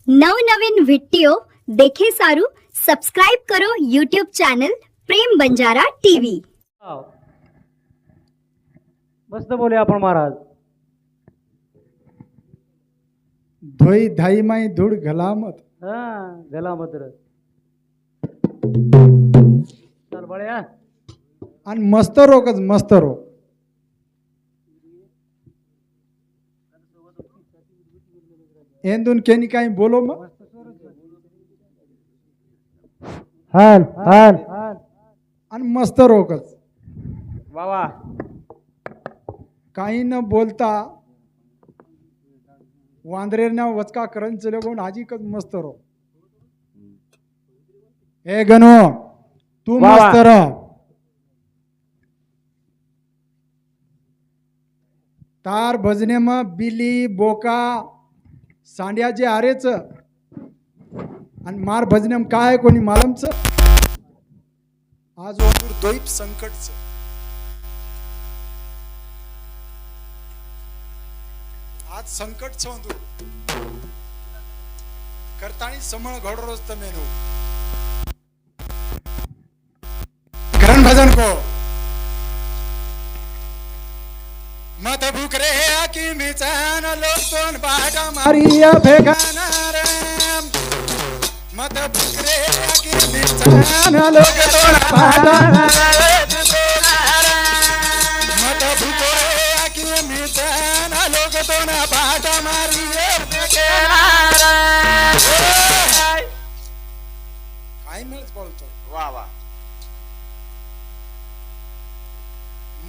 નવનવીન video દેખે સારું subscribe કરો YouTube ચેનલ પ્રેમ બંજારા ટીવી। मस्त बोले आपण महाराज। धोई धाई माई धूळ घलामत हा गला मत्र चल बळ्या आणि मस्त रोकच मस्त रो एंदून केनी काही बोलो मग हाल हाल आणि मस्त रोकच वा वा काही न बोलता वांद्रेरना वचका करण चले कोण आजीकच मस्त रो ए गणो तू वा वा. मस्त रो तार भजने में बिली बोका सांड्या जे आरेच आणि मार भजने में काय कोणी मालमच आज ओंदूर दोईप संकटच आज संकट ओंदूर करतानी समळ घडरोज तमेनो करण भजन को मत भूकरे की मिचान लोटोन बाटा मारिया भेगाना रे मत भूकरे की मिचान लोटोन बाटा मत भूकरे की मिचान लोटोन बाटा मारिया भेगाना काय मिळच बोलतो वा वा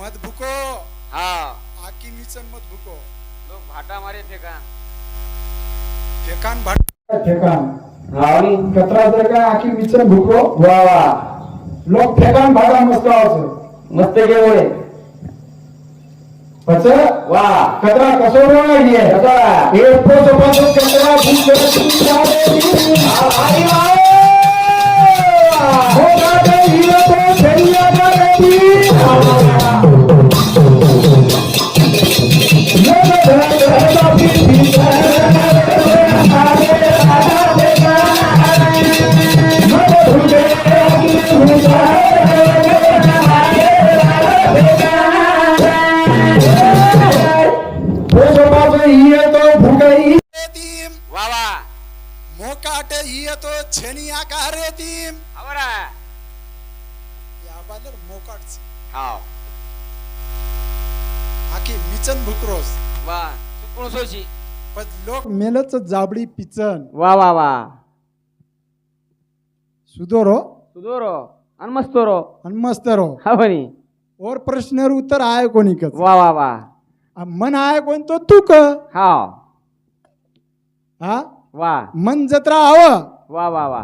मत भूको हा आकी मिचन मत भूको लोक भाटा मारे ठेका ठेकान भाट ठेकान आणि कचरा जर का आकी मिचन भूको वा वा लोक ठेकान भाटा मस्त आवच मस्त गेवळे पच वा कचरा कसो रोळाय कचरा ए पोसो पोसो कचरा भूक आई वा हो गाडे हिरो तो छेडिया गाडी वा वा मोकाट ही तो छेनी आकार तीम आवरा याबादर मोकाटची हाव आकी मिचन भुकरोस वा सुकून सोची पण लोक मेलच जाबडी पिचन वा वा वा सुदोरो सुदोरो आणि मस्तोरो आणि मस्त रो हा बनी और प्रश्न उत्तर आय कोणी कच वा वा वा मन आय कोण तो तू क हा हा वा मन जत्रा आव वा वा वा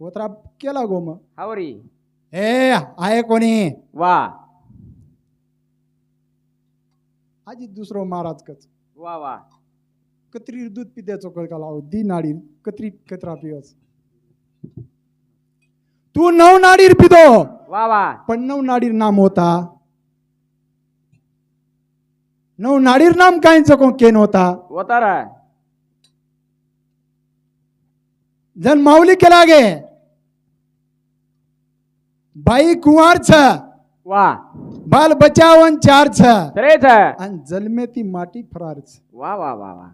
ओत्रा केला गो मग हावरी ए आय कोणी वा आजी दुसरो महाराज कच वा वा कत्री दूध पिद्याचो कळका लाव दी नाडी कत्री कचरा पिवस तू नव नाडीर पिदो वा वा पण नव नाडीर नाम होता नव नाडीर नाम कायच को केन होता वतारा जन माऊली केला गे बाई कुंवार छ वा बाल बचावन चार छ तरेच आणि जलमे ती माटी फरार छ वा वा वा वा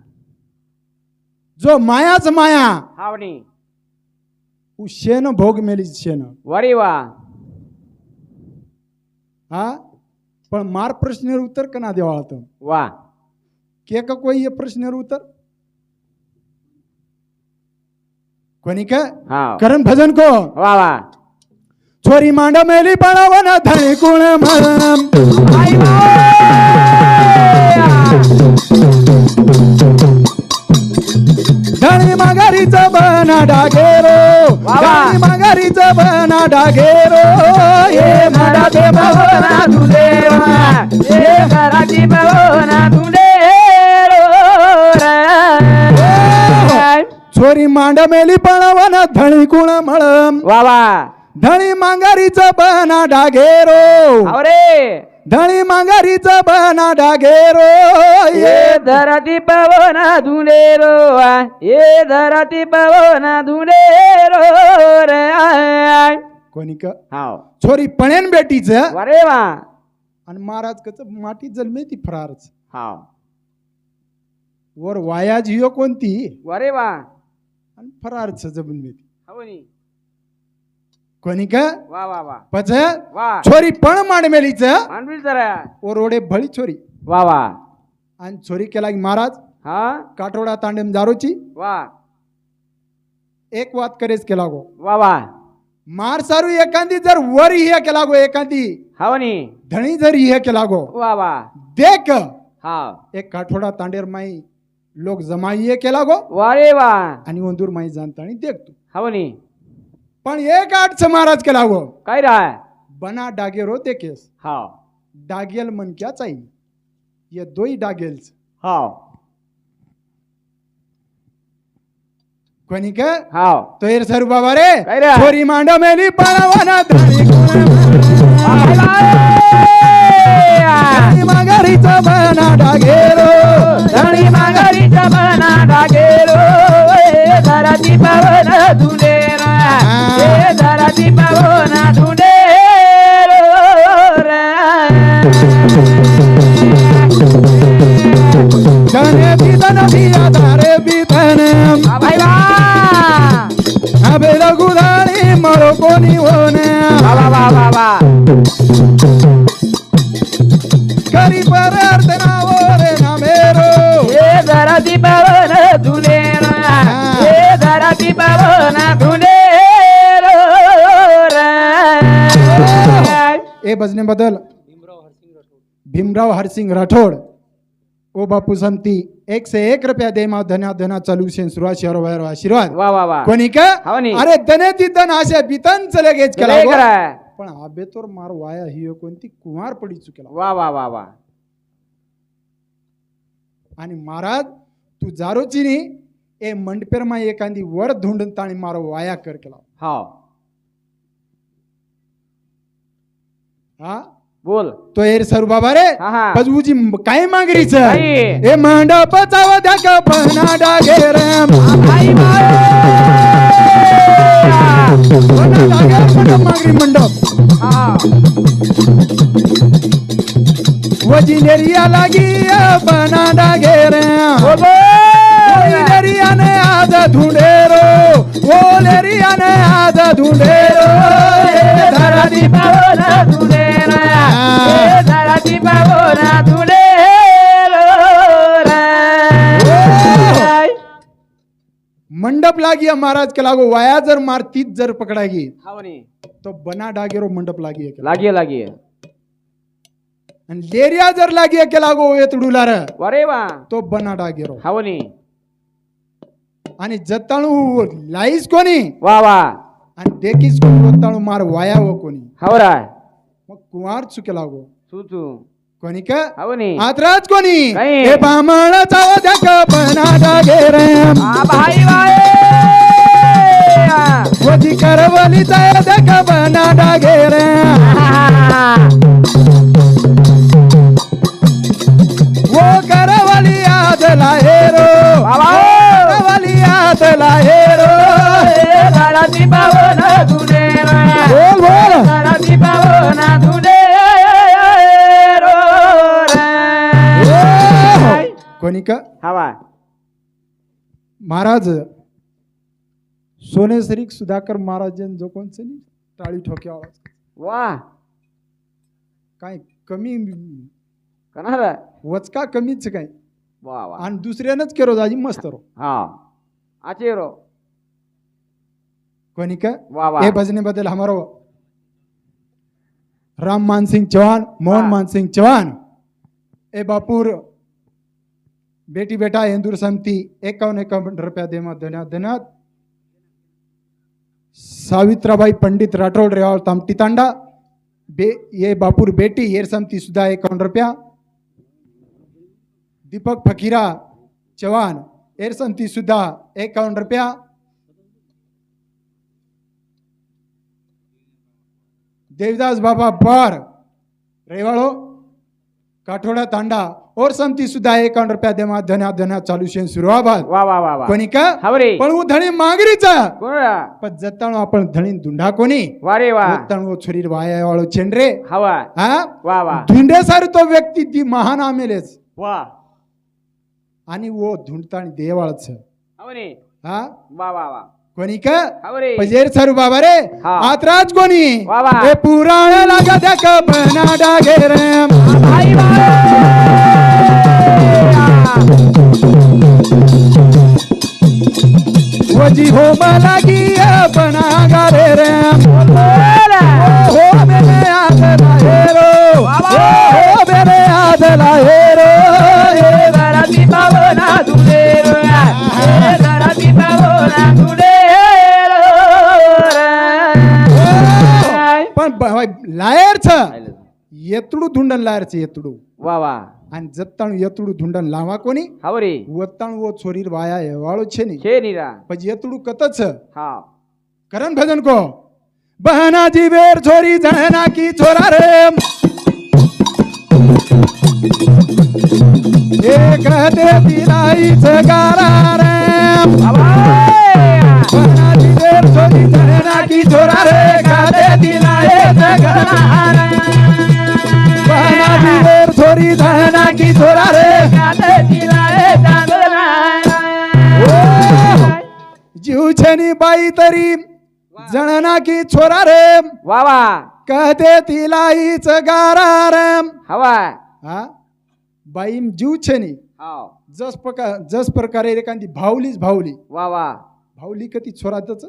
जो मायाच माया हावनी उ शेन भोग मेली शेन वरी वा हा पण मार प्रश्न उत्तर कना देवाळ तो वा के का कोई ये प्रश्न उत्तर कोणी का हा करण भजन को वा वा छोरी मांड मेली पणावन धणी कुण म्हणम धणी माघारीच बना डागेरो धणी माघारीच बना डागेरो ये मराठी भवना तुलेवा ये मराठी भवना तुलेरो छोरी मांड मेली पणावन धणी कुण म्हणम वा वा धणी माघारीच बना डागेरो अरे धणी माघारीचा बना डागेरो ये धरती पवन धुंडेरो ये धरती पवन धुंडेरो रे कोणी का हाव छोरी पणेन बेटीच वरे वा आणि महाराज कच माटी जलमे ती फरारच हाव वर वाया जियो कोणती वरे वा आणि फरारच जमून मी हवनी कोणी का वा वा वा पच वा छोरी पण मांडमेलीच मांडवील जरा ओ रोडे भळी छोरी वा वा आणि छोरी केला की महाराज हा काठोडा तांडेम दारूची वा एक वात करेच केला गो वा वा मार सारू एखादी जर वर हे केला गो एखादी हवनी धणी जर हे केला गो वा वा देख हाव एक काठोडा तांडेर माई लोक जमाई हे केला गो वरे वा आणि वंदूर माई जाणता आणि देख तू हवनी पण एक आठ महाराज केला गो काय राय बना डागेरो देखेस हाव डागेल मन क्या चाहिए ये दो ही डागेल्स हाव कोणी का हाव तो एर सर बाबा रे काय रे? छोरी मांड मेली पळवना धणी माघारीचा बना डागेरो धणी माघारीचा बना डागेरो ए धरती पवन धुंडेरो ए धरती पवन धुंडेरो धने बिदन बिया धारे बिदन भाई वा अबे रघुधारी मरो कोणी होने वा वा वा वा करी पर अर्धना ओरे ना मेरो ए धरती पवन धुंडेरो ए धरती पवन धुंडेरो ए भजने बदल भीमराव हरसिंग राठोड ओ बापू संती 101 रुपया दे मा धना धना चालू शेन सुरुवात शहर बाहेर आशीर्वाद वा वा वा कोणी का हवनी. अरे दने ती दन अशा बितन चले गेच केला लय गो. कराय. पण आबे तोर मार वाया ही कोणती कुमार पडी चुकेला वा वा वा वा आणि महाराज तू जारोची नी ए मंडपेर मा एखादी वर धुंडन ताणी मारो वाया कर केला हाव हा बोल तो एर सर बाबा रे हा, हा. बजूजी काय मागरीच काय? ए मंडपाचा वध्या का पना डागे रे भाई पना डागे मंडप मागरी मंडप हा वजिनेरिया लागी पना डागे रे वजिनेरिया ने आज ढूंढेरो ओलेरिया ने आज ढूंढेरो धरती पावना धुंडेरो ए धरती पावना धुंडेरो मंडप लागी महाराज के लागो वाया जर मार तीच जर पकडागी हावनी तो बना डागेरो मंडप लागी है लागिए लागिए आणि लेरिया जर लागी है के लागो येतडुलार वरे वा तो बना डागेरो हावनी आणि जताळू लाईस कोणी वा वा आणि देखीस कोणी जताळू मार वाया व कोणी हावरा मग कुमार चुके लागो सुचू कोणी का हावनी आतराज कोणी काही. हे बामणाचा वध्या का बना डागे रे आ भाई वाए वजी करवलीचा वध्या का बना डागे रे वो करवली आज लाहेरो बाबा. करवली आज लाहेरो धरती पावना धुंडेरो बोल बोल धरती पावना धुंडेरो कोणी का हवा महाराज सोनेसरीक सुधाकर महाराज जो कोणचं नाही टाळी ठोक्या आवाज वा काय कमी कणार वचका कमीच काय वा वा आणि दुसऱ्यानंच केरो जाजी मस्त रो हा आचेरो कोणी का वा वा हे भजने बदल हमारो राम मान सिंह चौहान मोहन हाँ। मान सिंह चौहान ए बापूर बेटी बेटा हिंदूर समिति 51 रुपया दे धन्यवाद सावित्राबाई पंडित राठौड़ रेवाल तामटी तांडा ये बापूर बेटी येर समिति सुधा 51 रुपया दीपक फकीरा चौहान एर समिति सुधा 51 रुपया देवदास बाबा बार रेवाड़ो काठोडा तांडा और समती सुद्धा 51 रुपया देमा धन्या धन्या चालू शे सुरुवात वा वा वा वा कोणी का हवरे पण उ धणी मागरीचा कोणा पण जत्ताणो आपण धणी धुंडा कोणी वारे वा जत्ताणो छोरी वाया वाळो चेंडरे हवा हा वा वा धुंडे सारी तो व्यक्ती ती महान आमेलेच वा आणि वो धुंडताणी देवाळच हवरे हा वा वा वा कोणी का हवरे पजेर सारू बाबा रे हा. आतराज कोणी वा वा. हे पुराण लागा त्या कपना डागे रे आई वा वजी हो लागी अपना गारे रे हो मेरे आदला हेरो हो मेरे आदला हेरो घराती पावना तुले घराती पावना तुले पण लायर छ येतडू धुंडन लायर छ येतडू वा वा आणि जत्ताणू येतडू धुंडन लावा कोणी हवरे वत्ताणू वो छोरीर वाया हेवाळो छे नि छे नीरा પછી येतडू कतच हा करण भजन को बहना जी बेर छोरी जहना की छोरा रे एक दे दिलाई गारा रे बहना जी बेर छोरी जहना की छोरा रे गादे दिलाई गारा रे बहना जी बेर छोरी जहना की छोरा रे गादे दिलाई जीव छनी बाई तरी जणना की छोरा रे वा वा कहते तिलाईच गारा रे हवा हा बाई जीव छनी हाव जस प्रकारे एखादी भावलीच भावली वा वा भावली कधी छोरातच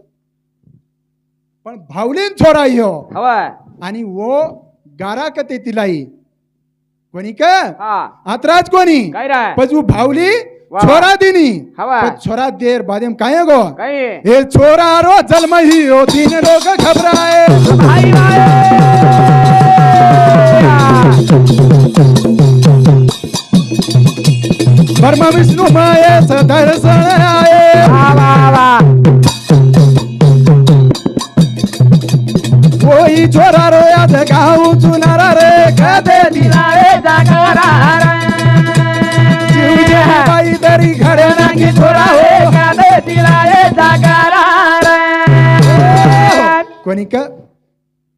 पण भावलीन छोरा ह्यो हवा आणि वो गारा कते तिलाई कोणी का हा आतराज कोणी काय रा पजू भावली वा. छोरा दिनी हवा. पण छोरा देर बादेम काय गो काय हे छोरा रो जन्म ही हो तीन लोग घबराए भाई ब्रह्म विष्णु महेश दर्शन आए वा वा कोई छोरा रो याद गाऊ चुनारा रे कदे दिलाए जागरा जीव जे बाई दरी घडे नाकी छोरा हो कादे दिलाए जागरा कोणी का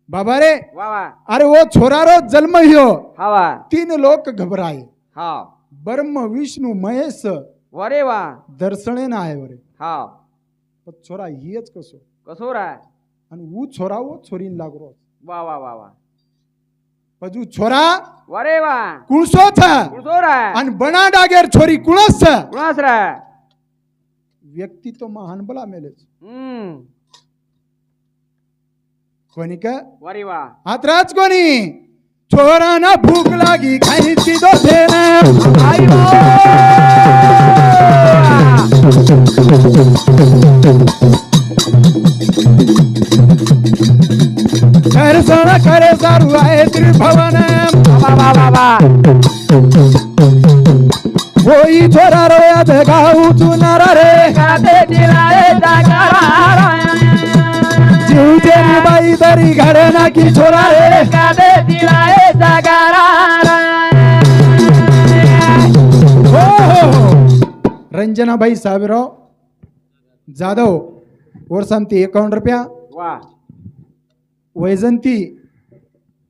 बाबा रे वा वा अरे वो छोरा रो जन्म ह्यो हवा तीन लोक घबराए हा ब्रह्म विष्णु महेश वरे वा दर्शने ना आहे वरे हा पण छोरा हेच कसो कसो रा आणि ऊ छोरा वो छोरीन लागरो वा वा वा वा पजू छोरा वरे वा कुळसो था कुसो रा आणि बना डागेर छोरी कुळस छ कुणास रा व्यक्ती तो महान बला मेलेच हम्म कोणी का वरे वा आतराच कोणी छोराना भूक लागी खायची दो देना आई दर्शन करे सारू आहे त्रिभुवन वा वा वा वा होई छोरा रो याद गाऊ चुनारा रे कादे दिलाए जागरा जीव जेनी बाई दरी घडे नाकी छोरा रे कादे दिलाए जागरा हो रंजनाबाई साहेबराव जाधव और समती 51 रुपया वा वैजंती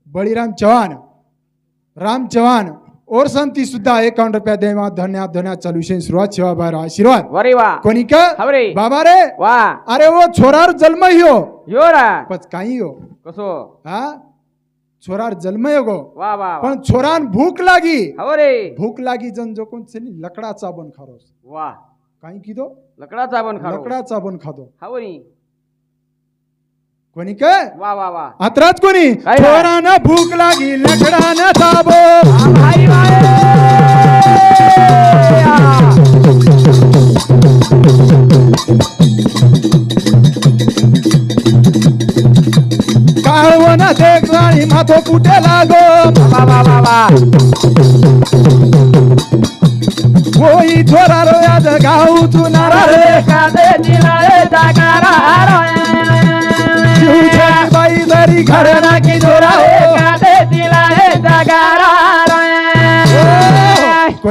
बळीराम चव्हाण राम चव्हाण और समती सुद्धा 51 रुपया देवा धन्या धन्या चालू शे सुरुवात सेवा बाहेर आशीर्वाद वरे वा कोणी का हवरे बाबा रे वा अरे वो छोरार जन्म ह्यो यो रा पच काही हो कसो हा छोरार जन्म यो गो वा वा पण छोरान भूक लागी हवरे भूक लागी जन जो कोण सेनी लकडा चाबन खारोस वा काही किदो लकडा चाबन खारो लकडा चाबन खादो हवरी कोणी का वा वा वा आत्राच कोणी काय? छोराना भूक लागी लकडाना चाबो भाई काळवना देख राणी माथो कुठे लागो वा वा वा वा होई छोरा रो याद गाऊ चुनारा रे कादे दिलाए जागरा जीवच्या बाई दरी घडे नाकी छोरा हो कादे दिलाए जागरा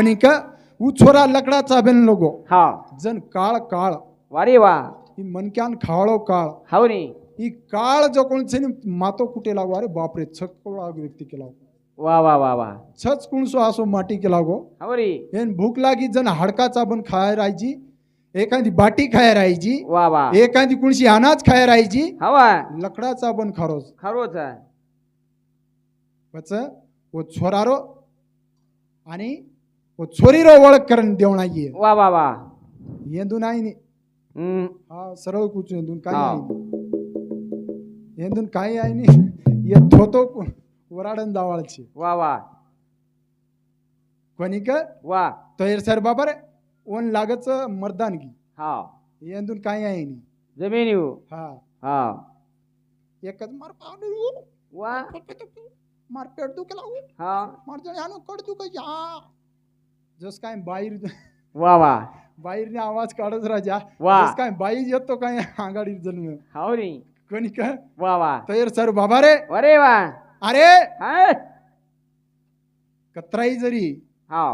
कोणी का उ छोरा लकडाचा बेन लोगो हा जन काळ काळ वारे वा ही मनक्यान खावळो काळ हाव नी ही काळ जो कोणचे मातो कुठे लागो अरे बापरे छक्कोळा व्यक्ती केला वा वा वा वा छच कुणसो असो माटी के लागो हाव रे एन भूक लागी जन हाडकाचा बन खाय राहायची एखादी बाटी खाय राहायची वा वा एखादी कुणशी अनाज खाय राहायची हवा लकडाचा बन खारोज खरोच वच वो छोरारो आणि वो छोरीरो ओळख करून देवणा ये वा वा वा येंदू नाही नी हम्म हा सरळ कुछ येंदून काय हा. नाही येंदून काय आहे नी ये थोतो वराडन दावाळची वा वा कोणी का वा तैर सर बाबा रे ओन लागच मर्दानगी हा येंदून काय आहे नी जमीन येऊ हा हा एकच मार पावडू वा मार पेट दू केला हा मार जण यानो कड दू का या जस काय बाहेर वा वा बाहेरने आवाज काढत राजा वा. जस काय बाई येतो काय आघाडी जन्म हाव नी कोणी का वा वा तैर सर बाबा रे अरे वा अरे हा कत्राई जरी हा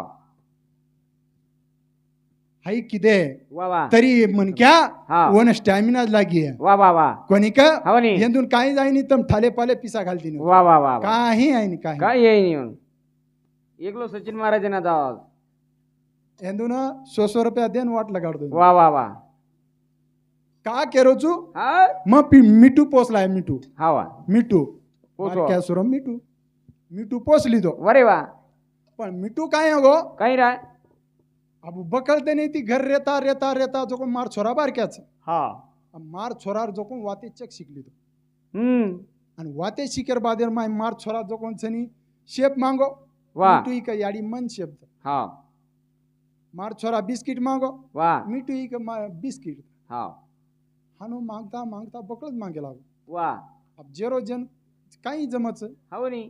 हाई किदे वा वा तरी मनक्या हा. वन स्टॅमिना लागी आहे वा वा वा कोणी का हाव नी येंदून काही जाईनी तम ठाले पाले पिसा घालतीन वा वा वा वा. काही आहे नी काही काय येईन येऊन एकलो सचिन महाराज ना जाव येंदून 100 रुपया देन वाट लगाडतो वा वा वा का केरोचू हा मग मिठू पोचलाय मिठू हा वा मिठू पोचो. क्या सुरम मिठू मिठू पोचली तो वरे वा पण मिठू काय आहे गो काही राय अब बकळते नाही ती घर रेता रेता रेता जो कोण मार छोरा बारक्याच हा मार छोरार जो कोण वाते चक शिकली तो हम्म आणि वाते शिकेर बादेर माय मार छोरा जो कोण छनी शेप मांगो वा मिठू का याडी मन शेप हा मार छोरा बिस्किट मांगो वा मिठू का बिस्किट हा हानो मागता मागता बकळच मागे लागो वा अब जेरो जन काही जमच हाव नी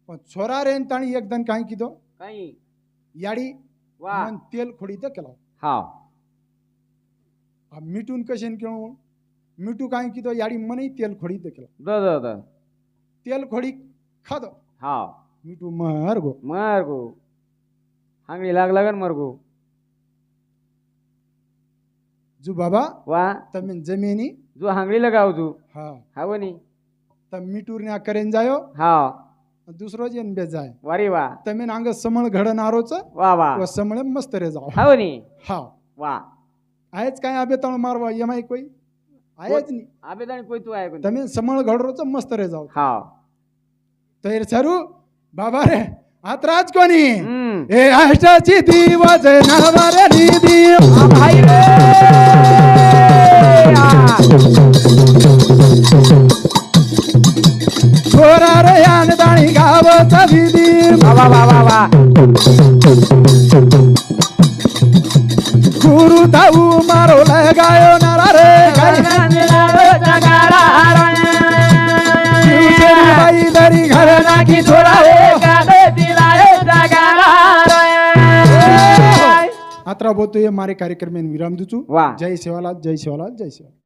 पण छोरा रेन ताणी एकदम काही किदो काही याडी वा मन तेल खोडी तर केला हा अब मिठून कशेन केलो मिठू काही किदो याडी मनई तेल खोडी तर केला द तेल खोडी खादो हा मिठू मर गो मर गो हांगडी लाग लागन मर गो जू बाबा वा તમે જમીની जो हांगडी लगाव तू હા हाव नी તમે મીટુરને કરેન જાયો हा दुसरो जेन बे जाय वारे वा તમે નાંગ સમળ ઘડનારોच वा वा व समळे मस्त रे जाव हाव नी हा वा आहेच काय आबे तळ मारवा यमाय कोई आहेच नी आबेदानी कोई तू आहे कोण તમે સમળ ઘડરોच मस्त रे जाव हा तैर सरू बाबा रे आत्राज कोणी हम्म ए अष्टाची दिवस नवरे निधी भाई रे छोरा रे यानदाणी गावचा विधी वा वा वा वा वा गुरु ताऊ मारो लगायो नारा रे बाई दरी घर नाकी छोरा हो आत्रा बोलतोय मारे कार्यक्रम विराम दुचू वा जय सेवालाल जय सेवालाल जय सेवालाल